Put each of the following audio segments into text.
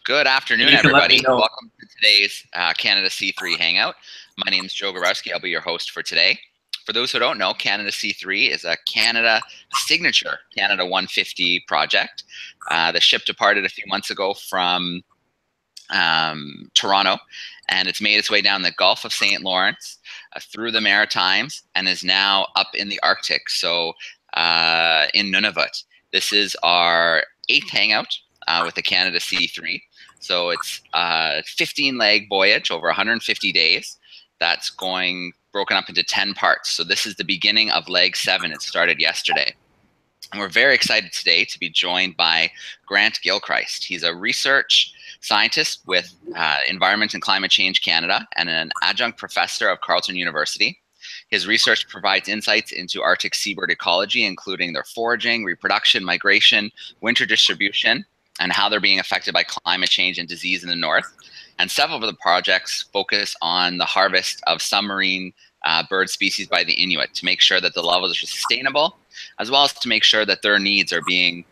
Good afternoon, You can let everybody. me know. Welcome to today's Canada C3 Hangout. My name is Joe Gorowski. I'll be your host for today. For those who don't know, Canada C3 is a Canada signature Canada 150 project. The ship departed a few months ago from Toronto, and it's made its way down the Gulf of St. Lawrence, through the Maritimes, and is now up in the Arctic, so in Nunavut. This is our 8th hangout with the Canada C3. So it's a 15-leg voyage over 150 days that's broken up into 10 parts. So this is the beginning of leg 7. It started yesterday. And we're very excited today to be joined by Grant Gilchrist. He's a research scientist with Environment and Climate Change Canada and an adjunct professor of Carleton University. His research provides insights into Arctic seabird ecology, including their foraging, reproduction, migration, winter distribution, and how they're being affected by climate change and disease in the north. And several of the projects focus on the harvest of some marine bird species by the Inuit to make sure that the levels are sustainable, as well as to make sure that their needs are being,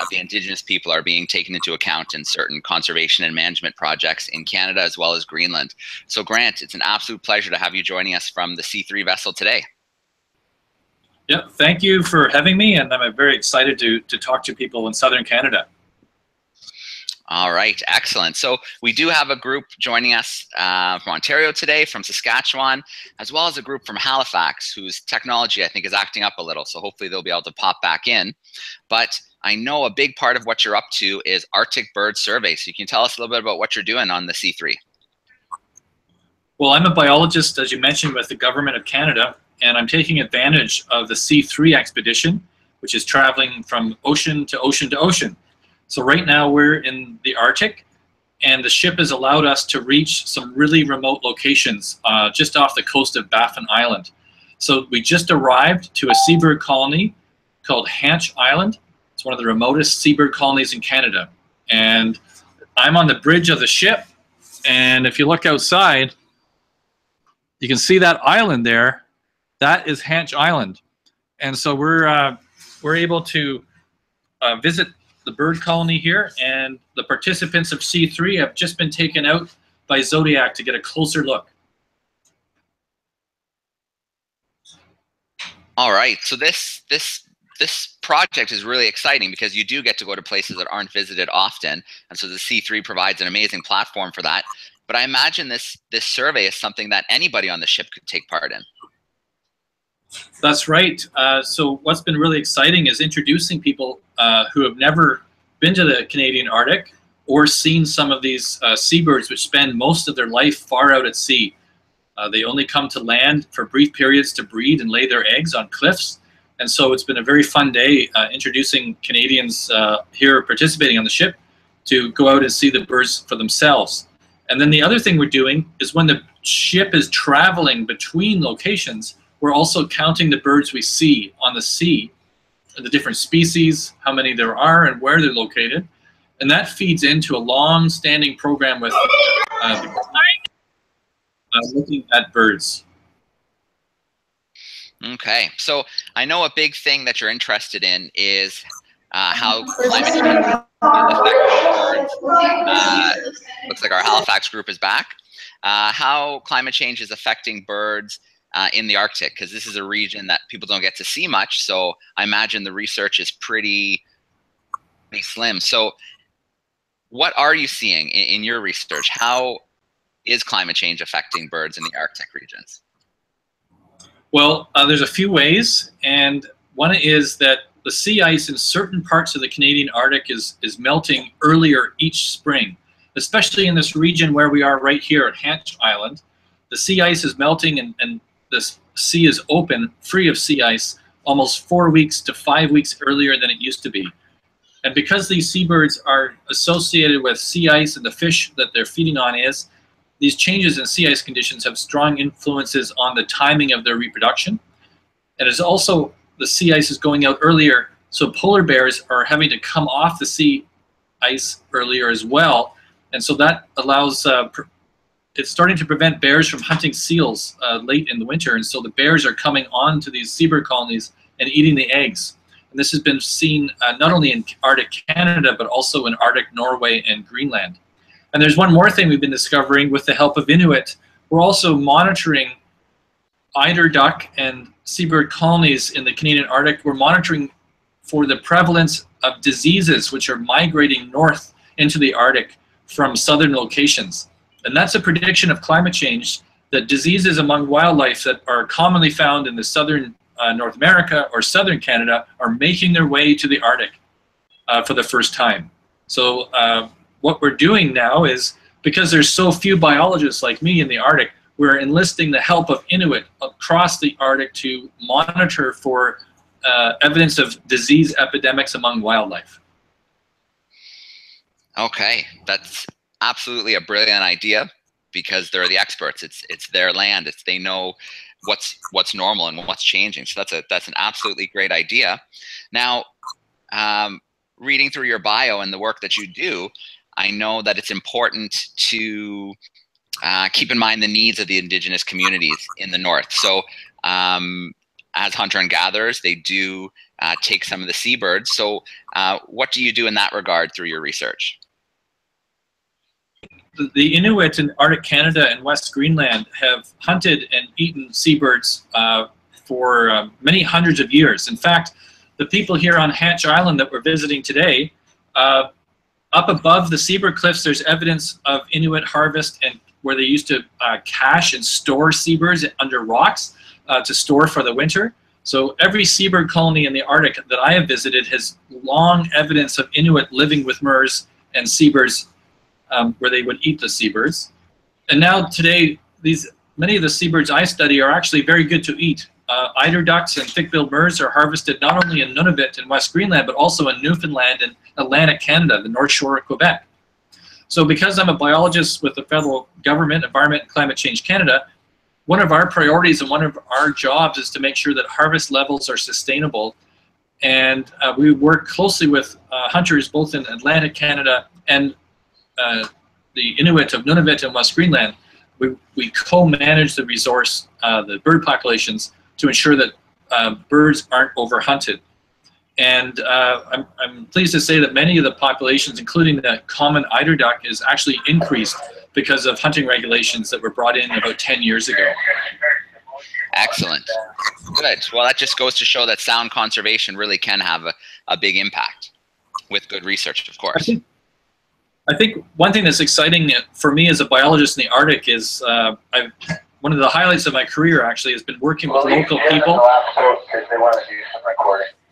the Indigenous people are being taken into account in certain conservation and management projects in Canada as well as Greenland. So Grant, it's an absolute pleasure to have you joining us from the C3 vessel today. Yeah, thank you for having me, and I'm very excited to talk to people in Southern Canada. All right, excellent. So we do have a group joining us from Ontario today, from Saskatchewan, as well as a group from Halifax, whose technology I think is acting up a little. So hopefully they'll be able to pop back in. But I know a big part of what you're up to is Arctic bird survey. So you can tell us a little bit about what you're doing on the C3. Well, I'm a biologist, as you mentioned, with the Government of Canada, and I'm taking advantage of the C3 expedition, which is traveling from ocean to ocean to ocean. So right now we're in the Arctic, and the ship has allowed us to reach some really remote locations just off the coast of Baffin Island. So we just arrived to a seabird colony called Hanch Island. It's one of the remotest seabird colonies in Canada. And I'm on the bridge of the ship, and if you look outside, you can see that island there. That is Hanch Island. And so we're able to visit the bird colony here, and the participants of C3 have just been taken out by Zodiac to get a closer look. All right, so this project is really exciting because you do get to go to places that aren't visited often, and so the C3 provides an amazing platform for that. But I imagine this survey is something that anybody on the ship could take part in. That's right. So what's been really exciting is introducing people who have never been to the Canadian Arctic or seen some of these seabirds, which spend most of their life far out at sea. They only come to land for brief periods to breed and lay their eggs on cliffs. And so it's been a very fun day introducing Canadians here participating on the ship to go out and see the birds for themselves. And then the other thing we're doing is when the ship is traveling between locations, we're also counting the birds we see on the sea, the different species, how many there are, and where they're located. And that feeds into a long-standing program with looking at birds. Okay, so I know a big thing that you're interested in is how climate change affects birds. Looks like our Halifax group is back. How climate change is affecting birds in the Arctic, because this is a region that people don't get to see much. So I imagine the research is pretty slim. So what are you seeing in your research? How is climate change affecting birds in the Arctic regions? Well, there's a few ways, and one is that the sea ice in certain parts of the Canadian Arctic is melting earlier each spring, especially in this region where we are right here at Hanch Island. The sea ice is melting, and the sea is open, free of sea ice, almost 4 weeks to 5 weeks earlier than it used to be. And because these seabirds are associated with sea ice and the fish that they're feeding on these changes in sea ice conditions have strong influences on the timing of their reproduction. And it's also, the sea ice is going out earlier, so polar bears are having to come off the sea ice earlier as well. And so that allows it's starting to prevent bears from hunting seals late in the winter, and so the bears are coming on to these seabird colonies and eating the eggs. And this has been seen not only in Arctic Canada, but also in Arctic Norway and Greenland. And there's one more thing we've been discovering with the help of Inuit. We're also monitoring eider duck and seabird colonies in the Canadian Arctic. We're monitoring for the prevalence of diseases which are migrating north into the Arctic from southern locations. And that's a prediction of climate change, that diseases among wildlife that are commonly found in the southern North America or southern Canada are making their way to the Arctic for the first time. So what we're doing now is, because there's so few biologists like me in the Arctic, we're enlisting the help of Inuit across the Arctic to monitor for evidence of disease epidemics among wildlife. Okay, that's absolutely a brilliant idea, because they're the experts. It's their land. They know what's normal and what's changing. So that's an absolutely great idea. Now, reading through your bio and the work that you do, I know that it's important to keep in mind the needs of the Indigenous communities in the North. So as hunter and gatherers, they do take some of the seabirds. So what do you do in that regard through your research? The Inuit in Arctic Canada and West Greenland have hunted and eaten seabirds for many hundreds of years. In fact, the people here on Hatch Island that we're visiting today, up above the seabird cliffs, there's evidence of Inuit harvest, and where they used to cache and store seabirds under rocks to store for the winter. So every seabird colony in the Arctic that I have visited has long evidence of Inuit living with murres and seabirds, where they would eat the seabirds. And now today, many of the seabirds I study are actually very good to eat. Eider ducks and thick-billed murres are harvested not only in Nunavut and West Greenland, but also in Newfoundland and Atlantic Canada, the North Shore of Quebec. So because I'm a biologist with the federal government, Environment and Climate Change Canada, one of our priorities and one of our jobs is to make sure that harvest levels are sustainable. And we work closely with hunters both in Atlantic Canada and the Inuit of Nunavut and West Greenland. We co-manage the resource, the bird populations, to ensure that birds aren't overhunted. And I'm pleased to say that many of the populations, including the common eider duck, is actually increased because of hunting regulations that were brought in about 10 years ago. Excellent. Good. Well, that just goes to show that sound conservation really can have a big impact with good research, of course. I think one thing that's exciting for me as a biologist in the Arctic is one of the highlights of my career actually has been working with local people.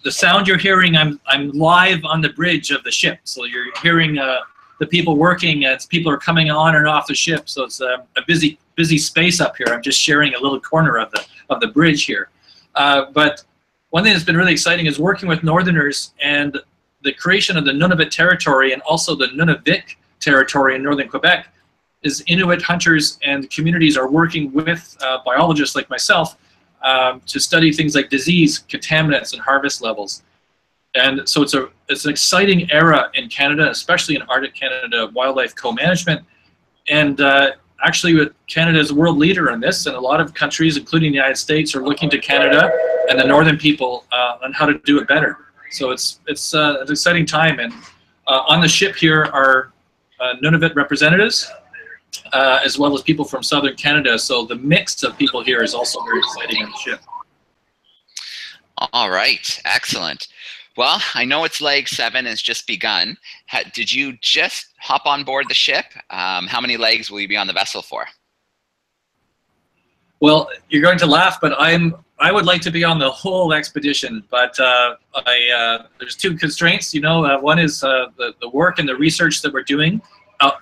The sound you're hearing, I'm live on the bridge of the ship, so you're hearing the people working as people are coming on and off the ship. So it's a busy space up here. I'm just sharing a little corner of the bridge here. But one thing that's been really exciting is working with Northerners and the creation of the Nunavut territory and also the Nunavut territory in northern Quebec. Is Inuit hunters and communities are working with biologists like myself to study things like disease, contaminants, and harvest levels. And so it's an exciting era in Canada, especially in Arctic Canada, wildlife co-management. And actually, Canada is a world leader in this, and a lot of countries, including the United States, are looking to Canada and the northern people on how to do it better. So it's an exciting time. And on the ship here are Nunavut representatives, as well as people from southern Canada. So the mix of people here is also very exciting on the ship. All right, excellent. Well, I know it's leg 7 has just begun. Did you just hop on board the ship? How many legs will you be on the vessel for? Well, you're going to laugh, but I would like to be on the whole expedition, but there's 2 constraints. You know, one is the work and the research that we're doing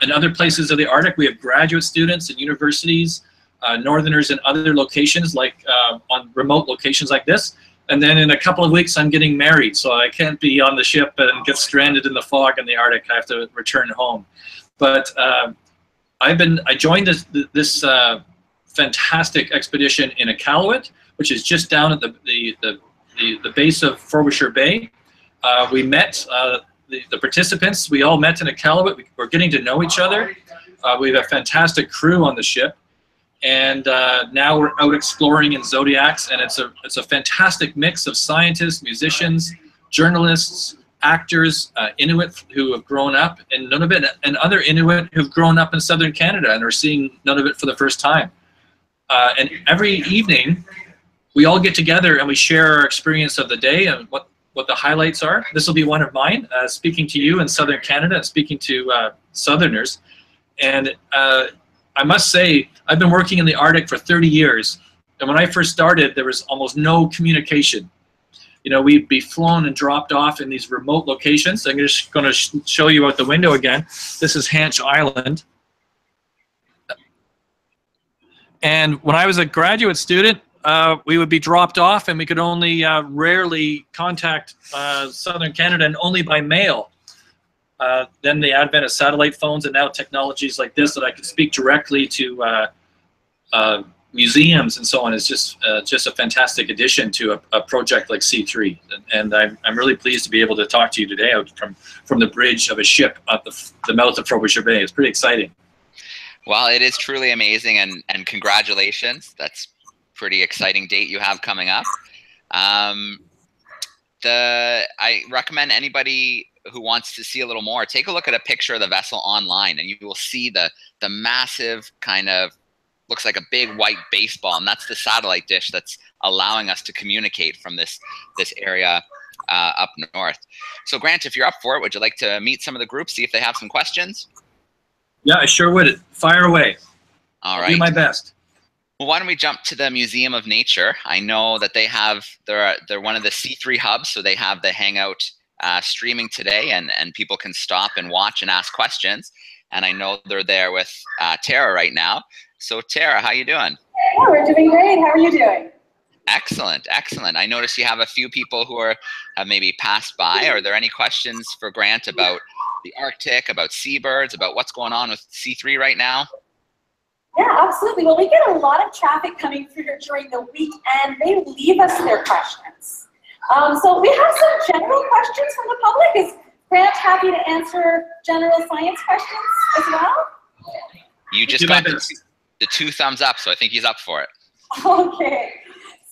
in other places of the Arctic. We have graduate students in universities, Northerners in other locations, like on remote locations like this. And then in a couple of weeks, I'm getting married, so I can't be on the ship and get stranded in the fog in the Arctic. I have to return home. But I joined this fantastic expedition in Iqaluit, which is just down at the base of Frobisher Bay. We met the participants. We all met in Iqaluit. We're getting to know each other. We have a fantastic crew on the ship. And now we're out exploring in Zodiacs, and it's a fantastic mix of scientists, musicians, journalists, actors, Inuit who have grown up in Nunavut, and other Inuit who've grown up in southern Canada and are seeing Nunavut for the first time. And every evening, we all get together and we share our experience of the day and what the highlights are. This will be one of mine, speaking to you in southern Canada and speaking to Southerners. And I must say, I've been working in the Arctic for 30 years. And when I first started, there was almost no communication. You know, we'd be flown and dropped off in these remote locations. I'm just going to show you out the window again. This is Hanch Island. And when I was a graduate student, we would be dropped off, and we could only rarely contact southern Canada, and only by mail. Then the advent of satellite phones, and now technologies like this that I could speak directly to museums and so on is just a fantastic addition to a project like C3. And I'm really pleased to be able to talk to you today out from the bridge of a ship at the mouth of Frobisher Bay. It's pretty exciting. Well, it is truly amazing, and congratulations. That's a pretty exciting date you have coming up. I recommend anybody who wants to see a little more, take a look at a picture of the vessel online, and you will see the massive kind of, looks like a big white baseball, and that's the satellite dish that's allowing us to communicate from this area up north. So Grant, if you're up for it, would you like to meet some of the groups, see if they have some questions? Yeah, I sure would. Fire away. All right. I'll do my best. Well, why don't we jump to the Museum of Nature? I know that they're one of the C3 hubs, so they have the Hangout streaming today, and people can stop and watch and ask questions. And I know they're there with Tara right now. So Tara, how you doing? Yeah, we're doing great. How are you doing? Excellent, excellent. I noticed you have a few people who have maybe passed by. Are there any questions for Grant about the Arctic, about seabirds, about what's going on with C3 right now? Yeah, absolutely. Well, we get a lot of traffic coming through here during the week, and they leave us their questions. So we have some general questions from the public. Is Grant happy to answer general science questions as well? You just got the 2 thumbs up, so I think he's up for it. Okay.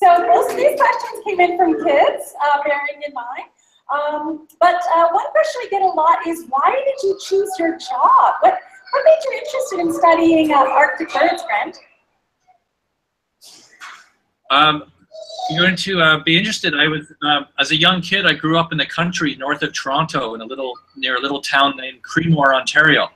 So most of these questions came in from kids, bearing in mind. But one question we get a lot is, why did you choose your job? What made you interested in studying Arctic birds, Brent? You're going to be interested. I was, as a young kid, I grew up in the country north of Toronto, near a little town named Creemore, Ontario.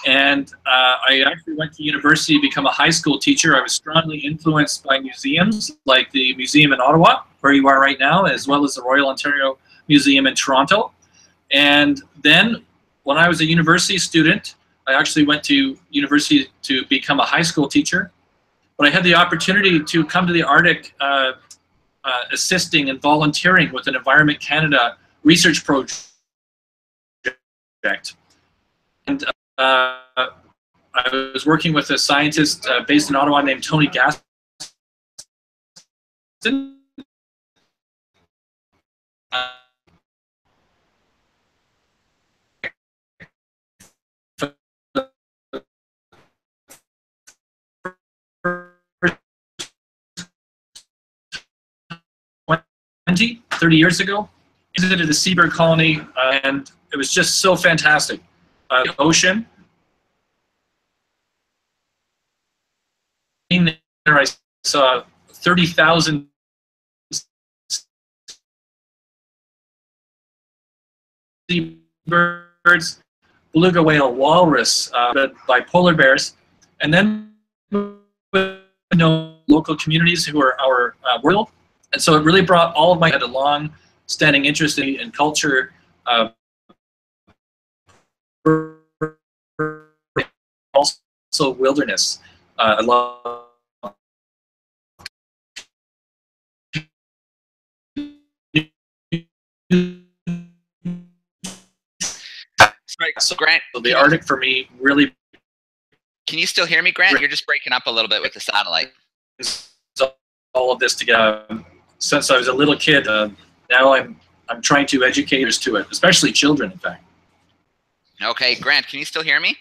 And I actually went to university to become a high school teacher. I was strongly influenced by museums, like the museum in Ottawa, where you are right now, as well as the Royal Ontario Museum in Toronto. And then when I was a university student, I actually went to university to become a high school teacher. But I had the opportunity to come to the Arctic assisting and volunteering with an Environment Canada research project. And I was working with a scientist based in Ottawa named Tony Gaston. 30 years ago, visited a seabird colony, and it was just so fantastic. The ocean. In there, I saw 30,000 seabirds, beluga whale, walrus, by polar bears, and then local communities who are our world. And so it really brought all of my, had a long-standing interest in culture, also wilderness. I love. Sorry, so Grant, The Arctic for me really. Can you still hear me, Grant? You're just breaking up a little bit with the satellite. All of this together. Since I was a little kid, now I'm trying to educate us to it, especially children, in fact. Okay, Grant, can you still hear me?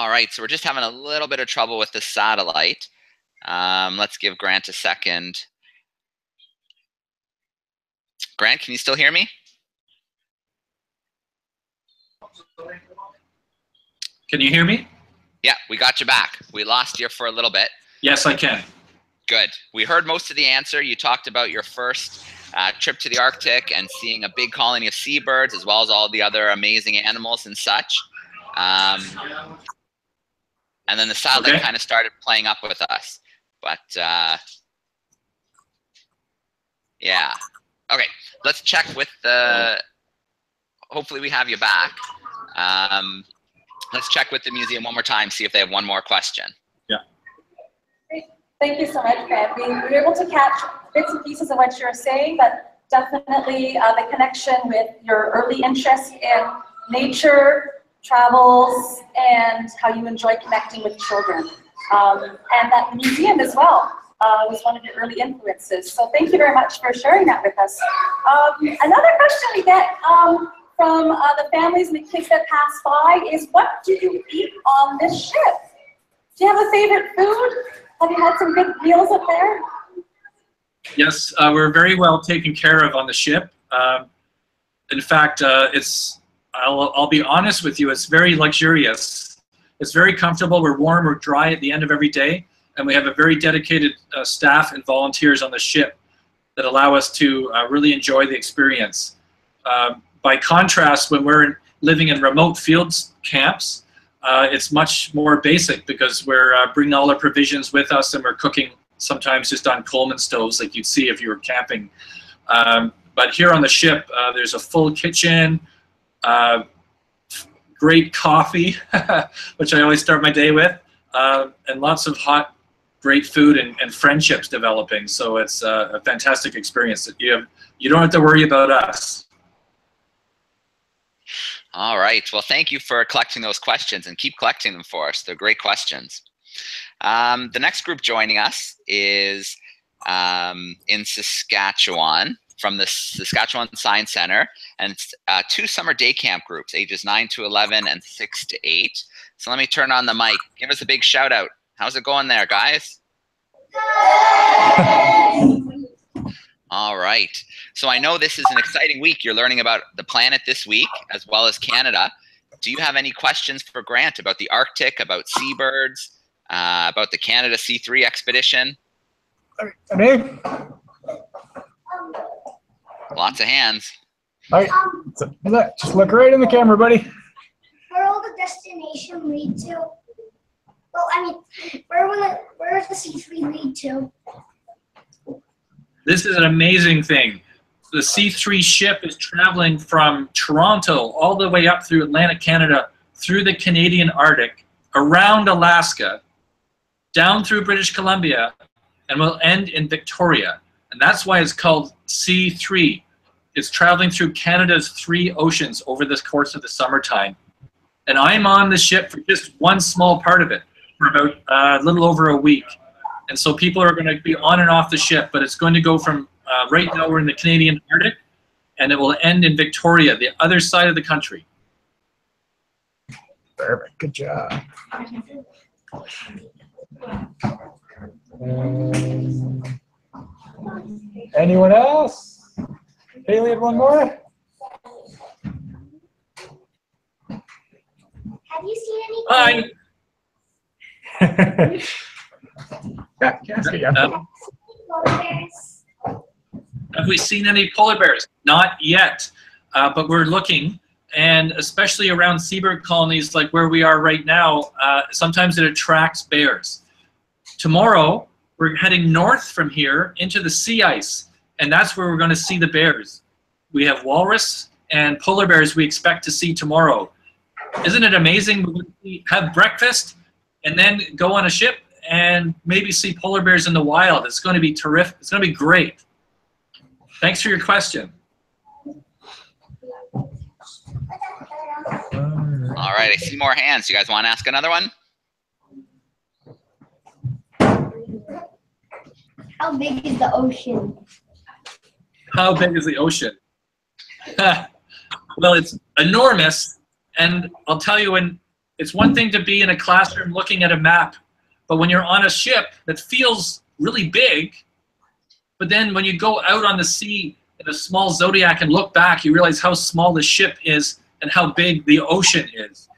All right, so we're just having a little bit of trouble with the satellite. Let's give Grant a second. Grant, can you still hear me? Can you hear me? Yeah, we got you back. We lost you for a little bit. Yes, I can. Good. We heard most of the answer. You talked about your first trip to the Arctic and seeing a big colony of seabirds, as well as all the other amazing animals and such. And then the satellite kind of started playing up with us. But yeah. Okay, let's check with the, hopefully we have you back. Let's check with the museum one more time, see if they have one more question. Yeah. Great. Thank you so much, Grant. We were able to catch bits and pieces of what you were saying, but definitely the connection with your early interest in nature, travels, and how you enjoy connecting with children. And that the museum as well was one of your early influences. So thank you very much for sharing that with us. Another question we get from the families and the kids that pass by is, what do you eat on this ship? Do you have a favorite food? Have you had some good meals up there? Yes, we're very well taken care of on the ship. In fact, I'll be honest with you, it's very luxurious. It's very comfortable. We're warm, we're dry at the end of every day, and we have a very dedicated staff and volunteers on the ship that allow us to really enjoy the experience. By contrast, when we're living in remote field camps, it's much more basic because we're bringing all our provisions with us, and we're cooking sometimes just on Coleman stoves like you'd see if you were camping. But here on the ship, there's a full kitchen, great coffee, which I always start my day with, and lots of hot, great food and friendships developing. So it's a fantastic experience. You don't have to worry about us. All right. Well, thank you for collecting those questions, and keep collecting them for us. They're great questions. The next group joining us is in Saskatchewan, from the Saskatchewan Science Center, and it's 2 summer day camp groups, ages 9 to 11 and 6 to 8. So let me turn on the mic. Give us a big shout out. How's it going there, guys? All right. So I know this is an exciting week. You're learning about the planet this week, as well as Canada. Do you have any questions for Grant about the Arctic, about seabirds, about the Canada C3 expedition? Me? Lots of hands. All right. Just look right in the camera, buddy. Where will the destination lead to? Well, I mean, where does the C3 lead to? This is an amazing thing. The C3 ship is traveling from Toronto all the way up through Atlantic Canada, through the Canadian Arctic, around Alaska, down through British Columbia, and will end in Victoria. And that's why it's called C3. It's traveling through Canada's 3 oceans over the course of the summertime. And I'm on the ship for just one small part of it, for about a little over a week. And so people are going to be on and off the ship, but it's going to go from, right now we're in the Canadian Arctic, and it will end in Victoria, the other side of the country. Perfect. Good job. Anyone else? Haley had one more? Have you seen any? Hi. Have we seen any polar bears? Not yet, but we're looking, and especially around seabird colonies like where we are right now, sometimes it attracts bears. Tomorrow, we're heading north from here into the sea ice, and that's where we're going to see the bears. We have walrus and polar bears we expect to see tomorrow. Isn't it amazing? We're going to have breakfast and then go on a ship and maybe see polar bears in the wild. It's going to be terrific. It's going to be great. Thanks for your question. All right, I see more hands. You guys want to ask another one? How big is the ocean? How big is the ocean? Well, it's enormous, and I'll tell you, when It's one thing to be in a classroom looking at a map, but when you're on a ship that feels really big, but then when you go out on the sea in a small zodiac and look back, you realize how small the ship is and how big the ocean is.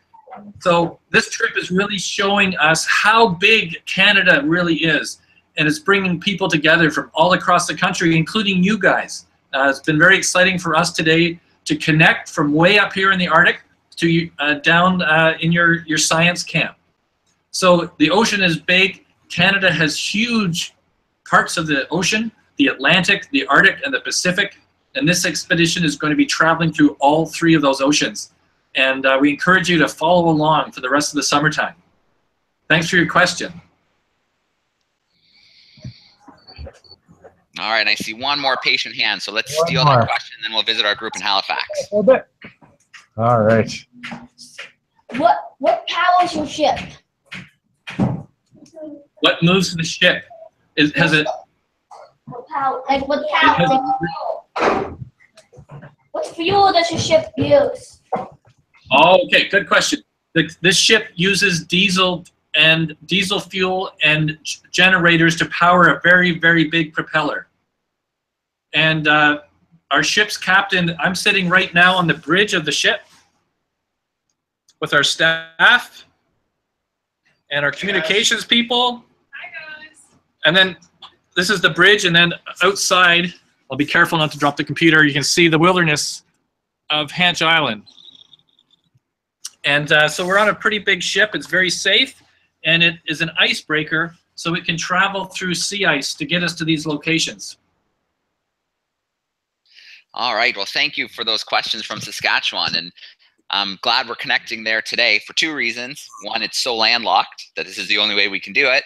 So this trip is really showing us how big Canada really is, and it's bringing people together from all across the country, including you guys. It's been very exciting for us today to connect from way up here in the Arctic to down in your science camp. So the ocean is big. Canada has huge parts of the ocean, the Atlantic, the Arctic, and the Pacific. And this expedition is going to be traveling through all three of those oceans. And we encourage you to follow along for the rest of the summertime. Thanks for your question. All right, I see one more patient hand, so let's steal that question, and then we'll visit our group in Halifax. All right. What powers your ship? What moves the ship? Has it? What power? Like what power? What fuel does your ship use? Oh, okay, good question. This ship uses diesel fuel and generators to power a very, very big propeller. And our ship's captain, I'm sitting right now on the bridge of the ship with our staff and our communications people. Hi, guys. And then this is the bridge, and then outside, I'll be careful not to drop the computer, you can see the wilderness of Hanch Island. And so we're on a pretty big ship. It's very safe, and it is an icebreaker, so it can travel through sea ice to get us to these locations. All right, well, thank you for those questions from Saskatchewan, and I'm glad we're connecting there today for two reasons. One, it's so landlocked that this is the only way we can do it,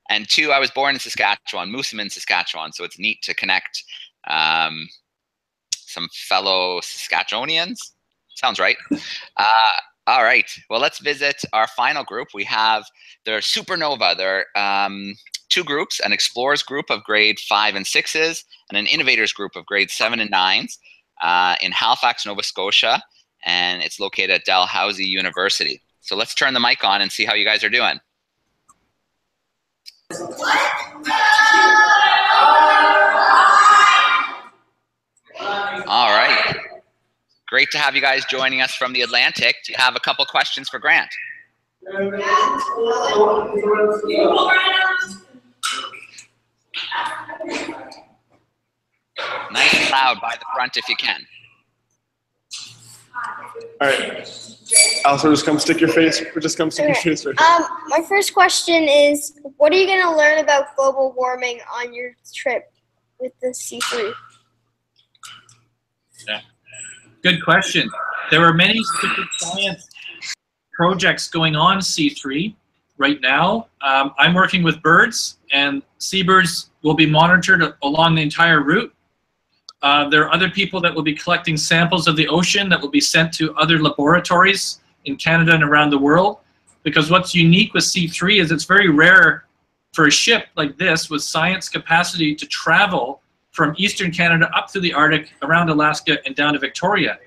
and two, I was born in Saskatchewan, Moosomin, Saskatchewan, so it's neat to connect some fellow Saskatchewanians. Sounds right. All right, well, let's visit our final group. We have the Supernova. There are two groups, an explorers group of grade 5 and 6s and an innovators group of grade 7 and 9s in Halifax, Nova Scotia, and it's located at Dalhousie University. So let's turn the mic on and see how you guys are doing. All right. Great to have you guys joining us from the Atlantic. Do you have a couple questions for Grant? Nice and loud by the front if you can. All right. Alistair, just come stick your face. Just come stick your face right here. My first question is, what are you going to learn about global warming on your trip with the C3? Yeah. Good question. There are many secret science projects going on C3 right now. I'm working with birds, and seabirds will be monitored along the entire route. There are other people that will be collecting samples of the ocean that will be sent to other laboratories in Canada and around the world. Because what's unique with C3 is it's very rare for a ship like this with science capacity to travel from Eastern Canada up through the Arctic, around Alaska, and down to Victoria.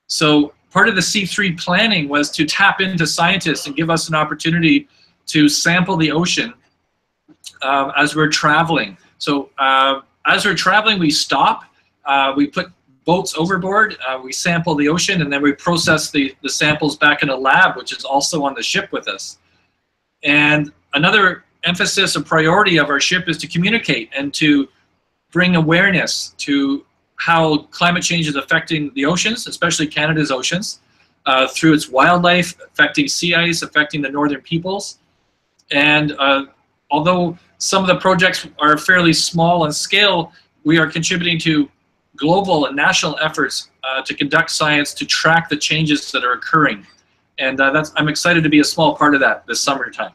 So part of the C3 planning was to tap into scientists and give us an opportunity to sample the ocean as we're traveling. So as we're traveling, we stop, we put boats overboard, we sample the ocean, and then we process the samples back in a lab, which is also on the ship with us. And another emphasis or priority of our ship is to communicate and to bring awareness to how climate change is affecting the oceans, especially Canada's oceans, through its wildlife, affecting sea ice, affecting the northern peoples. And although some of the projects are fairly small in scale, we are contributing to global and national efforts to conduct science to track the changes that are occurring. And I'm excited to be a small part of that this summertime.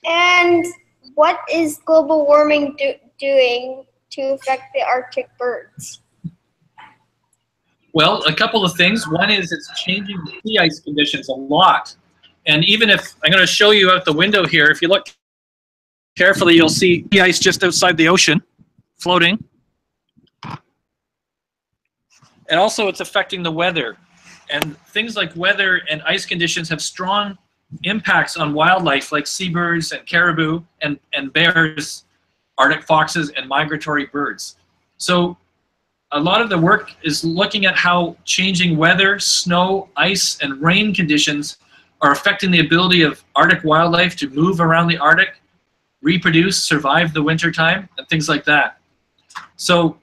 And what is global warming doing to affect the Arctic birds? Well, a couple of things. One is it's changing the sea ice conditions a lot. And even if, I'm going to show you out the window here, if you look carefully, you'll see sea ice just outside the ocean, floating. And also it's affecting the weather. And things like weather and ice conditions have strong impacts on wildlife like seabirds and caribou and bears, Arctic foxes, and migratory birds. So a lot of the work is looking at how changing weather, snow, ice, and rain conditions are affecting the ability of Arctic wildlife to move around the Arctic, reproduce, survive the wintertime, and things like that. So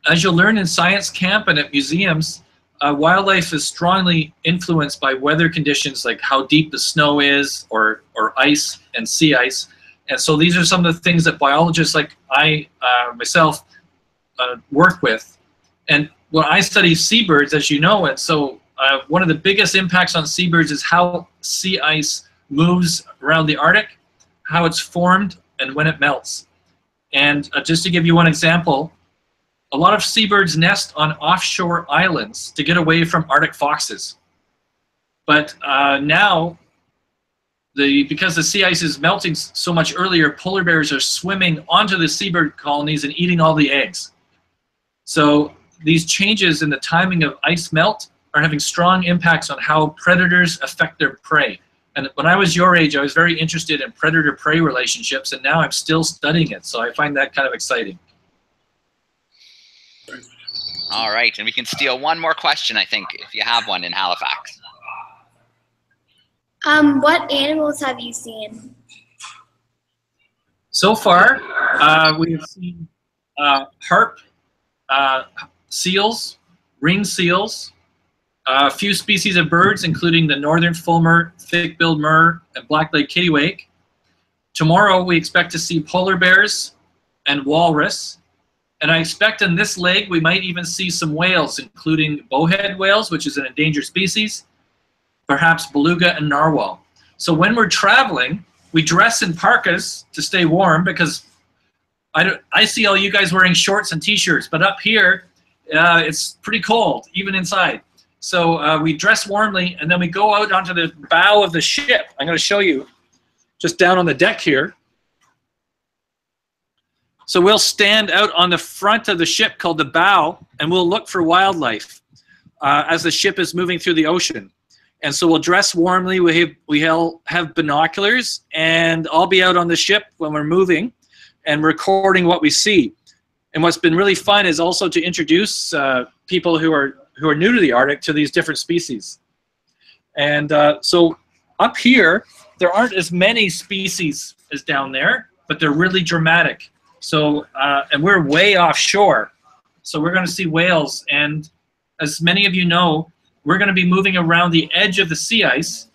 as you'll learn in science camp and at museums, wildlife is strongly influenced by weather conditions like how deep the snow is or ice and sea ice. And so these are some of the things that biologists like I myself work with. And when I study seabirds, as you know, and so one of the biggest impacts on seabirds is how sea ice moves around the Arctic, how it's formed, and when it melts. And just to give you one example, a lot of seabirds nest on offshore islands to get away from Arctic foxes. But now, because the sea ice is melting so much earlier, polar bears are swimming onto the seabird colonies and eating all the eggs. So these changes in the timing of ice melt are having strong impacts on how predators affect their prey. And when I was your age, I was very interested in predator-prey relationships, and now I'm still studying it, so I find that kind of exciting. All right, and we can steal one more question, I think, if you have one in Halifax. What animals have you seen? So far, we have seen harp seals, ring seals, a few species of birds, including the northern fulmar, thick-billed murre, and black-legged kittiwake. Tomorrow, we expect to see polar bears and walrus. And I expect in this leg, we might even see some whales, including bowhead whales, which is an endangered species, perhaps beluga and narwhal. So when we're traveling, we dress in parkas to stay warm because I see all you guys wearing shorts and t-shirts, but up here, it's pretty cold, even inside. So we dress warmly, and then we go out onto the bow of the ship. I'm going to show you just down on the deck here. So we'll stand out on the front of the ship called the bow, and we'll look for wildlife as the ship is moving through the ocean. And so we'll dress warmly. We'll have binoculars, and I'll be out on the ship when we're moving and recording what we see. And what's been really fun is also to introduce people who are new to the Arctic to these different species. And so up here, there aren't as many species as down there, but they're really dramatic. So, and we're way offshore, so we're going to see whales. And as many of you know, we're going to be moving around the edge of the sea ice,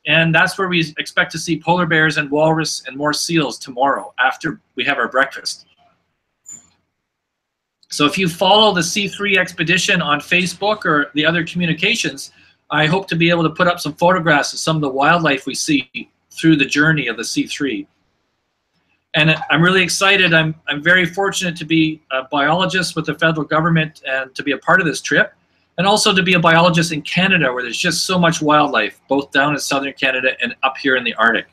and that's where we expect to see polar bears and walrus and more seals tomorrow after we have our breakfast. So if you follow the C3 expedition on Facebook or the other communications, I hope to be able to put up some photographs of some of the wildlife we see through the journey of the C3. And I'm really excited. I'm very fortunate to be a biologist with the federal government and to be a part of this trip, and also to be a biologist in Canada, where there's just so much wildlife, both down in southern Canada and up here in the Arctic.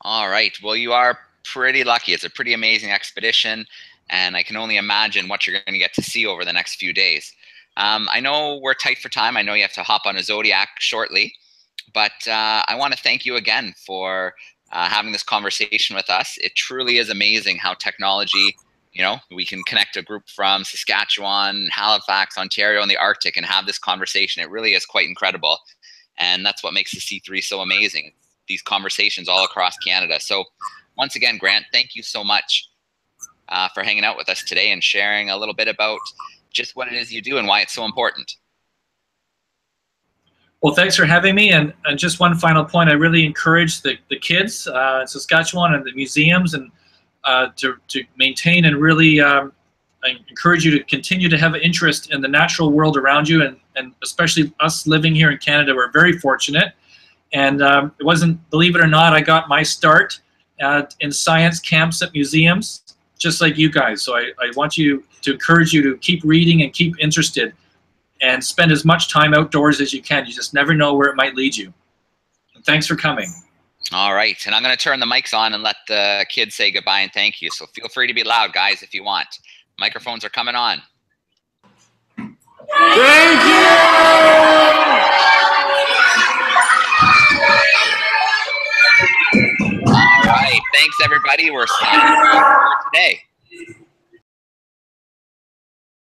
All right. Well, you are pretty lucky. It's a pretty amazing expedition, and I can only imagine what you're going to get to see over the next few days. I know we're tight for time. I know you have to hop on a Zodiac shortly, but I want to thank you again for having this conversation with us. It truly is amazing how technology, we can connect a group from Saskatchewan, Halifax, Ontario, and the Arctic and have this conversation. It really is quite incredible. And that's what makes the C3 so amazing, these conversations all across Canada. So once again, Grant, thank you so much for hanging out with us today and sharing a little bit about just what it is you do and why it's so important. Well, thanks for having me. And just one final point, I really encourage the kids in Saskatchewan and the museums and to maintain and really I encourage you to continue to have an interest in the natural world around you, and especially us living here in Canada. We're very fortunate. And it wasn't, believe it or not, I got my start in science camps at museums, just like you guys. So I want you to encourage you to keep reading and keep interested, and spend as much time outdoors as you can. You just never know where it might lead you. And thanks for coming. All right, and I'm going to turn the mics on and let the kids say goodbye and thank you. So feel free to be loud, guys, if you want. Microphones are coming on. Thank you! All right, thanks everybody. We're signing off for